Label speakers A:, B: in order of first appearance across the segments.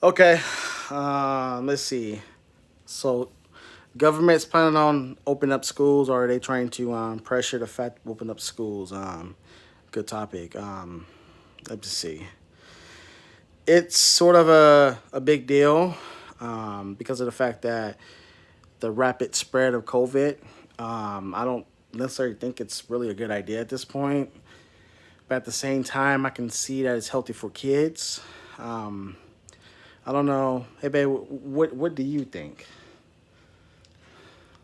A: Okay, let's see. So, government's planning on opening up schools, or are they trying to pressure the fact to open up schools? Good topic. Let's see. It's sort of a big deal because of the fact that the rapid spread of COVID. I don't necessarily think it's really a good idea at this point, but at the same time, I can see that it's healthy for kids. Um, I don't know. Hey, babe, what do you think?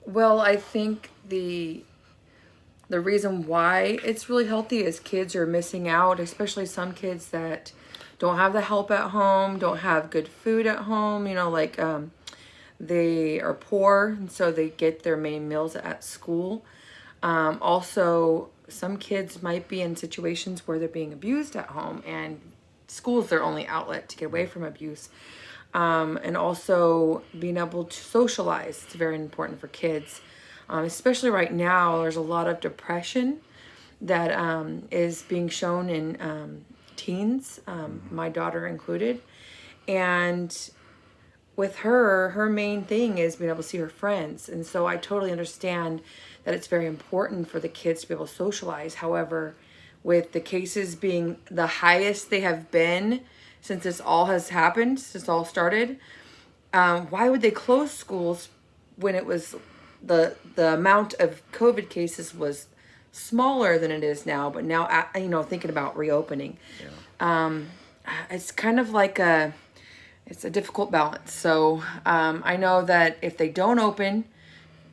B: Well, I think the reason why it's really healthy is kids are missing out, especially some kids that don't have the help at home, don't have good food at home, they are poor, and so they get their main meals at school. Also, some kids might be in situations where they're being abused at home, and school's their only outlet to get away from abuse. And also being able to socialize. It's very important for kids, especially right now. There's a lot of depression that is being shown in teens, my daughter included. And with her main thing is being able to see her friends. And so I totally understand that it's very important for the kids to be able to socialize. However, with the cases being the highest they have been since this all has happened, since this all started, why would they close schools when it was the amount of COVID cases was smaller than it is now? But now, thinking about reopening, it's kind of like it's a difficult balance. So I know that if they don't open,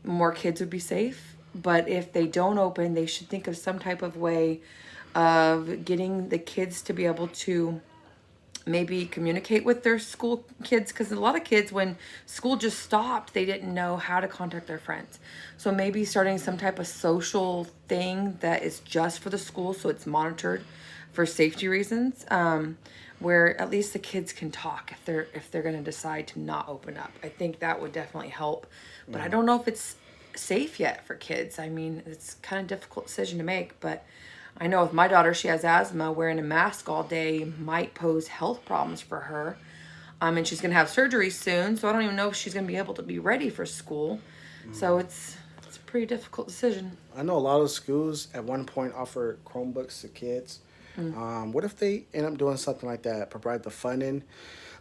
B: more kids would be safe. But if they don't open, they should think of some type of way of getting the kids to be able to maybe communicate with their school kids, because a lot of kids, when school just stopped, they didn't know how to contact their friends. So maybe starting some type of social thing that is just for the school, so it's monitored for safety reasons, where at least the kids can talk if they're going to decide to not open up. I think that would definitely help, but I don't know if it's safe yet for kids. I mean, it's kind of difficult decision to make, but I know with my daughter, she has asthma. Wearing a mask all day might pose health problems for her. And she's going to have surgery soon, so I don't even know if she's going to be able to be ready for school. So it's a pretty difficult decision.
A: I know a lot of schools at one point offered Chromebooks to kids. What if they end up doing something like that? Provide the funding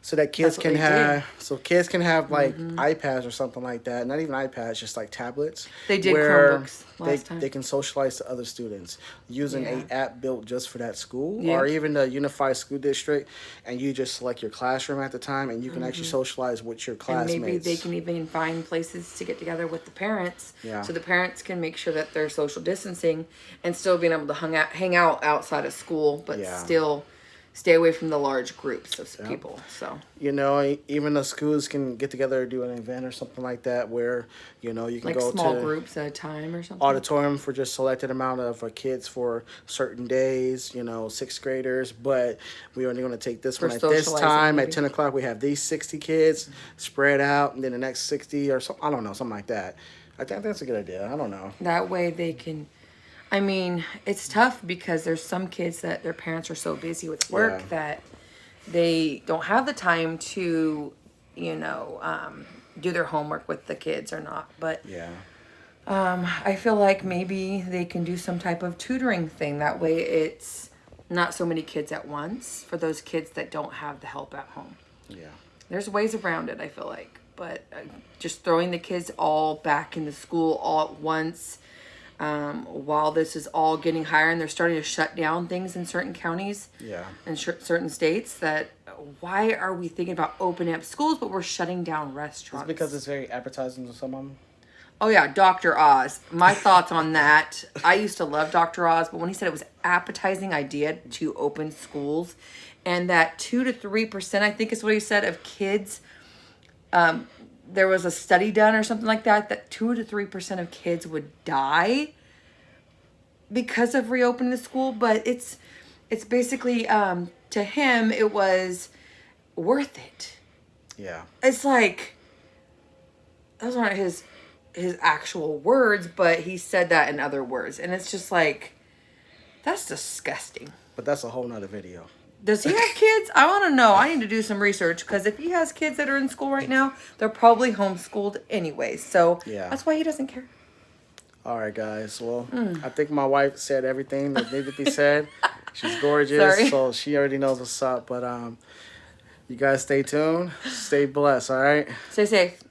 A: so that
B: That's what they did.
A: kids can have like iPads or something like that. Not even iPads, just like tablets,
B: They did
A: where
B: Chromebooks
A: they
B: last time.
A: they can socialize to other students using
B: Yeah.
A: a app built just for that school, or
B: Yep.
A: even the unified school district, and you just select your classroom at the time, and you can actually socialize with your
B: And maybe they
A: classmates.
B: can even find places to get together with the parents,
A: Yeah,
B: so the parents can make sure that they're social distancing and still being able to hang out outside of school, but
A: yeah.
B: still stay away from the large groups of
A: Yep.
B: people. So
A: Even the schools can get together, do an event or something like that, where you can
B: like
A: go
B: small
A: to
B: groups at a time or something.
A: auditorium for just selected amount of kids for certain days, sixth graders, but we only going to take this
B: For
A: one at this
B: socializing,
A: time at
B: maybe.
A: 10 o'clock. We have these 60 kids spread out, and then the next 60 or something. I don't know, something like that. I think that's a good idea. I don't know.
B: That way they can. I mean, it's tough because there's some kids that their parents are so busy with
A: Yeah,
B: work that they don't have the time to, you know, um, do their homework with the kids or not. But
A: yeah,
B: I feel like maybe they can do some type of tutoring thing. That way it's not so many kids at once for those kids that don't have the help at home.
A: yeah.
B: There's ways around it, I feel like. But just throwing the kids all back into school all at once, while this is all getting higher and they're starting to shut down things in certain counties
A: Yeah.
B: and certain states, that why are we thinking about opening up schools but we're shutting down
A: It's
B: restaurants?
A: because it's very appetizing to some of them.
B: Oh yeah, Dr. Oz. My thoughts on that. I used to love Dr. Oz, but when he said it was appetizing idea to open schools, and that 2 to 3%, I think is what he said, of kids, there was a study done or something like that, that 2 to 3% of kids would die because of reopening the school. But it's basically, to him it was worth it.
A: Yeah.
B: It's like, those aren't his actual words, but he said that in other words, and it's just like, that's disgusting.
A: But that's a whole nother video.
B: Does he have kids? I want to know. I need to do some research because if he has kids that are in school right now, they're probably homeschooled anyway. So
A: Yeah.
B: that's why he doesn't care.
A: All right, guys. Well, I think my wife said everything that needed to be said. She's gorgeous,
B: Sorry.
A: so she already knows what's up. But you guys stay tuned. Stay blessed, all right?
B: Stay safe.